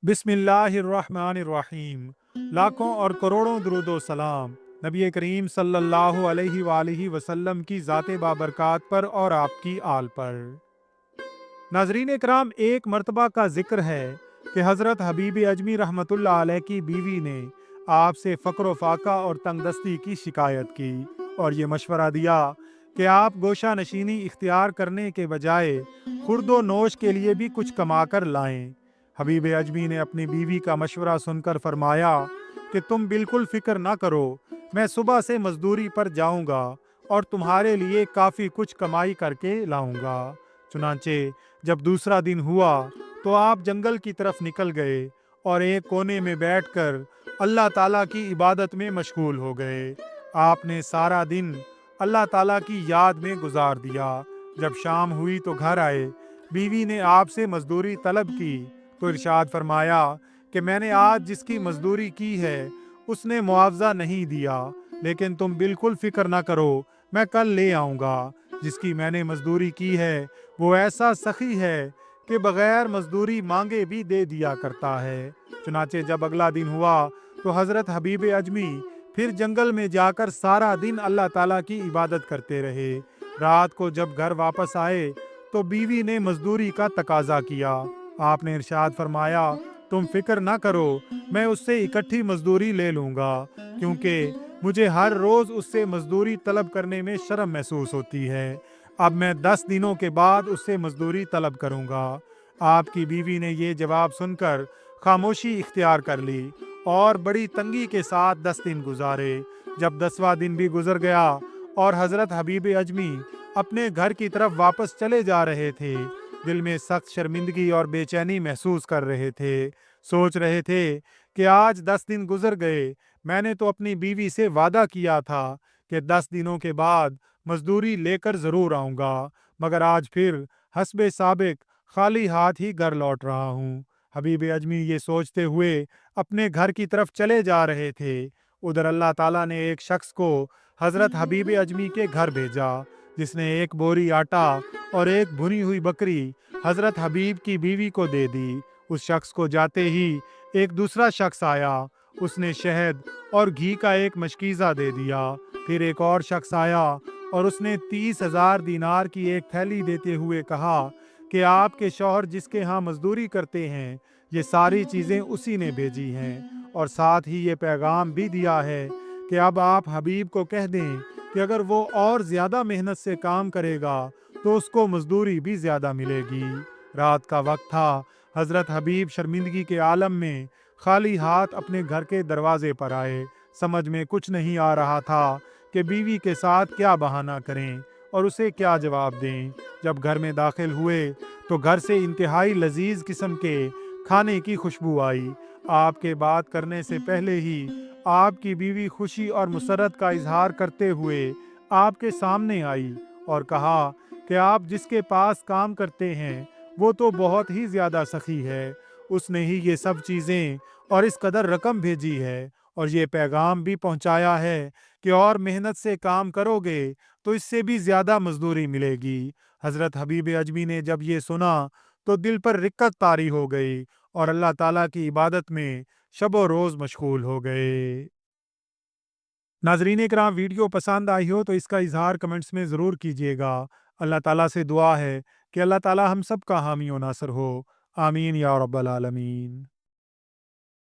बिस्मिल्लाहिर्रहमानिर्रहीम। लाखों और करोड़ों दुरूद सलाम नबी करीम सल्लल्लाहु अलैहि वालिहि वसल्लम की ज़ाते बाबरकात पर और आपकी आल पर। नाज़रीन इकराम, एक मर्तबा का जिक्र है कि हज़रत हबीब अजमी रहमतुल्लाह अलैह की बीवी ने आपसे फ़क्र फाका और तंगदस्ती की शिकायत की और ये मशवरा दिया कि आप गोशा नशीनी इख्तियार करने के बजाय खुर्दो नोश के लिए भी कुछ कमा कर लाएं। हबीब अजमी ने अपनी बीवी का मशवरा सुनकर फरमाया कि तुम बिल्कुल फ़िक्र ना करो, मैं सुबह से मजदूरी पर जाऊंगा और तुम्हारे लिए काफ़ी कुछ कमाई करके लाऊंगा। चुनांचे जब दूसरा दिन हुआ तो आप जंगल की तरफ निकल गए और एक कोने में बैठकर अल्लाह ताला की इबादत में मशगूल हो गए। आपने सारा दिन अल्लाह ताला की याद में गुजार दिया। जब शाम हुई तो घर आए, बीवी ने आपसे मजदूरी तलब की तो इरशाद फरमाया कि मैंने आज जिसकी मजदूरी की है उसने मुआवजा नहीं दिया, लेकिन तुम बिल्कुल फिक्र ना करो, मैं कल ले आऊँगा। जिसकी मैंने मजदूरी की है वो ऐसा सखी है कि बगैर मजदूरी मांगे भी दे दिया करता है। चुनाचे जब अगला दिन हुआ तो हज़रत हबीब अजमी फिर जंगल में जाकर सारा दिन अल्लाह ताला की इबादत करते रहे। रात को जब घर वापस आए तो बीवी ने मजदूरी का तकाजा किया। आपने इरशाद फरमाया, तुम फिक्र ना करो, मैं उससे इकट्ठी मजदूरी ले लूँगा, क्योंकि मुझे हर रोज़ उससे मजदूरी तलब करने में शर्म महसूस होती है। अब मैं 10 दिनों के बाद उससे मजदूरी तलब करूँगा। आपकी बीवी ने ये जवाब सुनकर खामोशी इख्तियार कर ली और बड़ी तंगी के साथ 10 दिन गुजारे। जब 10वां दिन भी गुजर गया और हज़रत हबीब अजमी अपने घर की तरफ वापस चले जा रहे थे, दिल में सख्त शर्मिंदगी और बेचैनी महसूस कर रहे थे। सोच रहे थे कि आज 10 दिन गुजर गए, मैंने तो अपनी बीवी से वादा किया था कि 10 दिनों के बाद मजदूरी लेकर ज़रूर आऊँगा, मगर आज फिर हस्बे साबिक खाली हाथ ही घर लौट रहा हूँ। हबीब अजमी ये सोचते हुए अपने घर की तरफ चले जा रहे थे। उधर अल्लाह ताला ने एक शख्स को हज़रत हबीब अजमी के घर भेजा, जिसने एक बोरी आटा और एक भुनी हुई बकरी हज़रत हबीब की बीवी को दे दी। उस शख्स को जाते ही एक दूसरा शख्स आया, उसने शहद और घी का एक मशकीज़ा दे दिया। फिर एक और शख्स आया और उसने 30,000 दीनार की एक थैली देते हुए कहा कि आपके शौहर जिसके यहाँ मजदूरी करते हैं, ये सारी चीज़ें उसी ने भेजी हैं, और साथ ही ये पैगाम भी दिया है कि अब आप हबीब को कह दें कि अगर वो और ज़्यादा मेहनत से काम करेगा तो उसको मजदूरी भी ज़्यादा मिलेगी। रात का वक्त था। हज़रत हबीब शर्मिंदगी के आलम में खाली हाथ अपने घर के दरवाजे पर आए। समझ में कुछ नहीं आ रहा था कि बीवी के साथ क्या बहाना करें और उसे क्या जवाब दें। जब घर में दाखिल हुए तो घर से इंतहाई लजीज किस्म के खाने की खुशबू आई। आपके बात करने से पहले ही आपकी बीवी खुशी और मुसर्रत का इजहार करते हुए आपके सामने आई और कहा कि आप जिसके पास काम करते हैं वो तो बहुत ही ज़्यादा सखी है, उसने ही ये सब चीज़ें और इस कदर रकम भेजी है और ये पैगाम भी पहुंचाया है कि और मेहनत से काम करोगे तो इससे भी ज़्यादा मजदूरी मिलेगी। हज़रत हबीब अजमी ने जब ये सुना तो दिल पर रिक्कत तारी हो गई और अल्लाह ताला की इबादत में शब व रोज़ मशगूल हो गए। नाजरीन इकराम, वीडियो पसंद आई हो तो इसका इजहार कमेंट्स में ज़रूर कीजिएगा। अल्लाह ताला से दुआ है कि अल्लाह ताला हम सब का हामी व नासर हो। आमीन या रब्बल आलमीन।